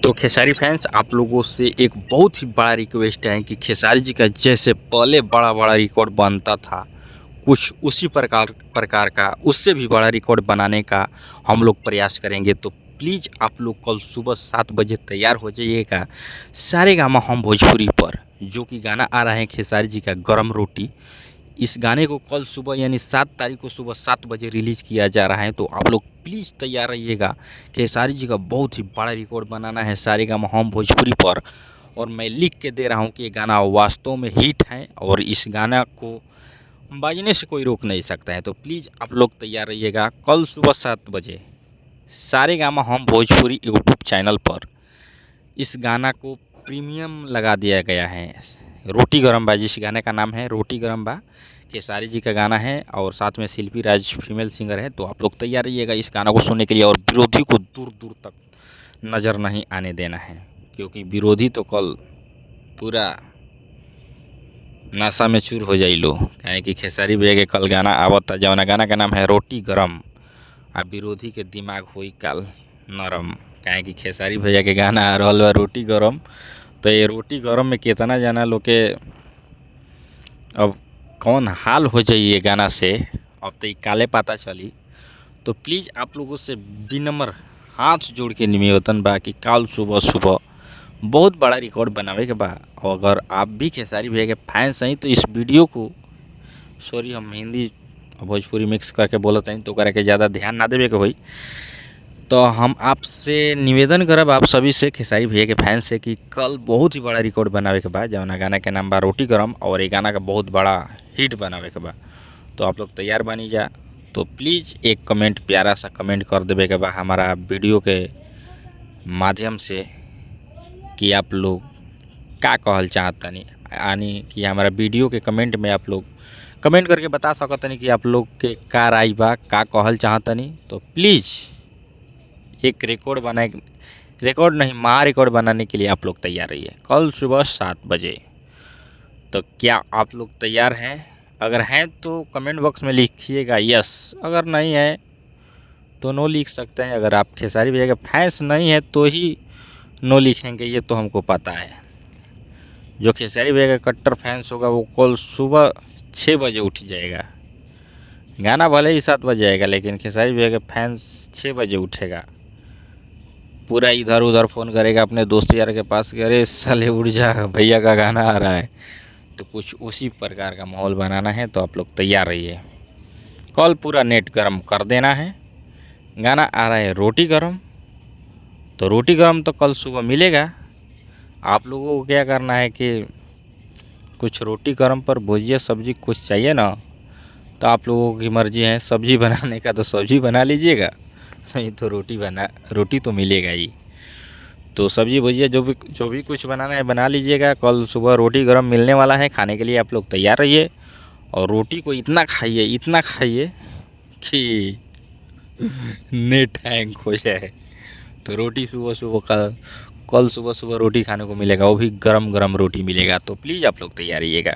तो खेसारी फैंस आप लोगों से एक बहुत ही बड़ा रिक्वेस्ट है कि खेसारी जी का जैसे पहले बड़ा बड़ा रिकॉर्ड बनता था, कुछ उसी प्रकार का उससे भी बड़ा रिकॉर्ड बनाने का हम लोग प्रयास करेंगे। तो प्लीज़ आप लोग कल सुबह 7 बजे तैयार हो जाइएगा सारेगामा हम भोजपुरी पर, जो कि गाना आ रहा है खेसारी जी का गरम रोटी। इस गाने को कल सुबह यानी 7 तारीख को सुबह 7 बजे रिलीज़ किया जा रहा है। तो आप लोग प्लीज़ तैयार रहिएगा। खेसारी जी का बहुत ही बड़ा रिकॉर्ड बनाना है सारेगामा हम भोजपुरी पर, और मैं लिख के दे रहा हूँ कि ये गाना वास्तव में हिट है और इस गाना को बाजने से कोई रोक नहीं सकता है। तो प्लीज़ आप लोग तैयार रहिएगा कल सुबह 7 बजे सारेगामा हम भोजपुरी यूट्यूब चैनल पर। इस गाना को प्रीमियम लगा दिया गया है, रोटी गरम बा, जिस गाने का नाम है रोटी गरम बा, खेसारी जी का गाना है और साथ में शिल्पी राज फीमेल सिंगर है। तो आप लोग तैयार रहिएगा इस गाना को सुनने के लिए, और विरोधी को दूर दूर तक नज़र नहीं आने देना है, क्योंकि विरोधी तो कल पूरा नशा में चूर हो जाइलो। काहे कि खेसारी भैया के कल गाना आवता, जौना गाना का नाम है रोटी गरम, आ विरोधी के दिमाग होई काल नरम। काहे कि खेसारी भैया के गाना आ रहल बा रोटी गरम। तो ये रोटी गरम में कितना जाना लोग के अब कौन हाल हो जाइए गाना से, अब तो काले पता चली। तो प्लीज़ आप लोगों से विनम्र हाथ जोड़ के निवेदन बा कि कल सुबह सुबह बहुत बड़ा रिकॉर्ड बनावे के बा। और अगर आप भी खेसारी भैया के फैंस हैं तो इस वीडियो को, सॉरी हम हिंदी और भोजपुरी मिक्स करके बोलते हैं तो करके ज़्यादा ध्यान ना देवे के होई। तो हम आपसे निवेदन करब आप सभी से, खेसारी भैया के फैंस से, कि कल बहुत ही बड़ा रिकॉर्ड बनावे के बा, जौना गाना के नाम बा रोटी गरम, और ये गाना का बहुत बड़ा हिट बनावे के बा। तो आप लोग तैयार बनी जा। तो प्लीज़ एक कमेंट, प्यारा सा कमेंट कर देवे के बा हमारा वीडियो के माध्यम से, कि आप लोग का कहल चाहतनी, यानी कि हमारा वीडियो के कमेंट में आप लोग कमेंट करके बता सकतनी कि आप लोग के का राय बा, का कहल चाहतनी। तो प्लीज़ एक रिकॉर्ड नहीं, महा रिकॉर्ड बनाने के लिए आप लोग तैयार रहिए कल सुबह 7 बजे। तो क्या आप लोग तैयार हैं? अगर हैं तो कमेंट बॉक्स में लिखिएगा यस, अगर नहीं है तो नो लिख सकते हैं। अगर आप खेसारी भैया के फैंस नहीं है तो ही नो लिखेंगे, ये तो हमको पता है। जो खेसारी भैया का कट्टर फैंस होगा वो कल सुबह 6 बजे उठ जाएगा। गाना भले ही 7 बजे आएगा, लेकिन खेसारी भैया के फैंस 6 बजे उठेगा, पूरा इधर उधर फ़ोन करेगा अपने दोस्त यार के पास कि अरे साले उठ जा, भैया का गाना आ रहा है। तो कुछ उसी प्रकार का माहौल बनाना है। तो आप लोग तैयार रहिए, कल पूरा नेट गरम कर देना है। गाना आ रहा है रोटी गरम, तो रोटी गरम तो कल सुबह मिलेगा। आप लोगों को क्या करना है कि कुछ रोटी गरम पर भुजिया सब्जी कुछ चाहिए ना, तो आप लोगों की मर्जी है, सब्जी बनाने का तो सब्जी बना लीजिएगा, नहीं तो रोटी तो मिलेगा ही। तो सब्जी भुजिया जो भी कुछ बनाना है बना लीजिएगा। कल सुबह रोटी गरम मिलने वाला है, खाने के लिए आप लोग तैयार रहिए। और रोटी को इतना खाइए कि नेट हैंग हो जाए। तो रोटी कल सुबह सुबह रोटी खाने को मिलेगा, वो भी गरम गरम रोटी मिलेगा। तो प्लीज़ आप लोग तैयार रहिएगा।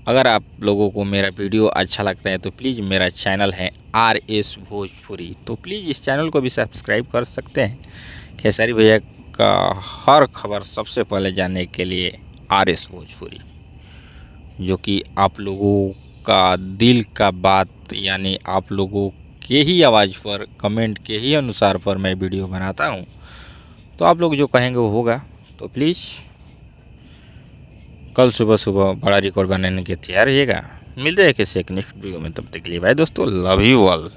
अगर आप लोगों को मेरा वीडियो अच्छा लगता है तो प्लीज़, मेरा चैनल है RS भोजपुरी, तो प्लीज़ इस चैनल को भी सब्सक्राइब कर सकते हैं। खेसारी भैया का हर खबर सबसे पहले जानने के लिए RS भोजपुरी, जो कि आप लोगों का दिल का बात, यानी आप लोगों के ही आवाज़ पर, कमेंट के ही अनुसार पर मैं वीडियो बनाता हूँ। तो आप लोग जो कहेंगे वो होगा। तो प्लीज़ कल सुबह सुबह बड़ा रिकॉर्ड बनाने के तैयार रहिएगा। मिलते हैं किसी एक नेक्स्ट वीडियो में, तब तक के लिए बाय दोस्तों, लव यू ऑल।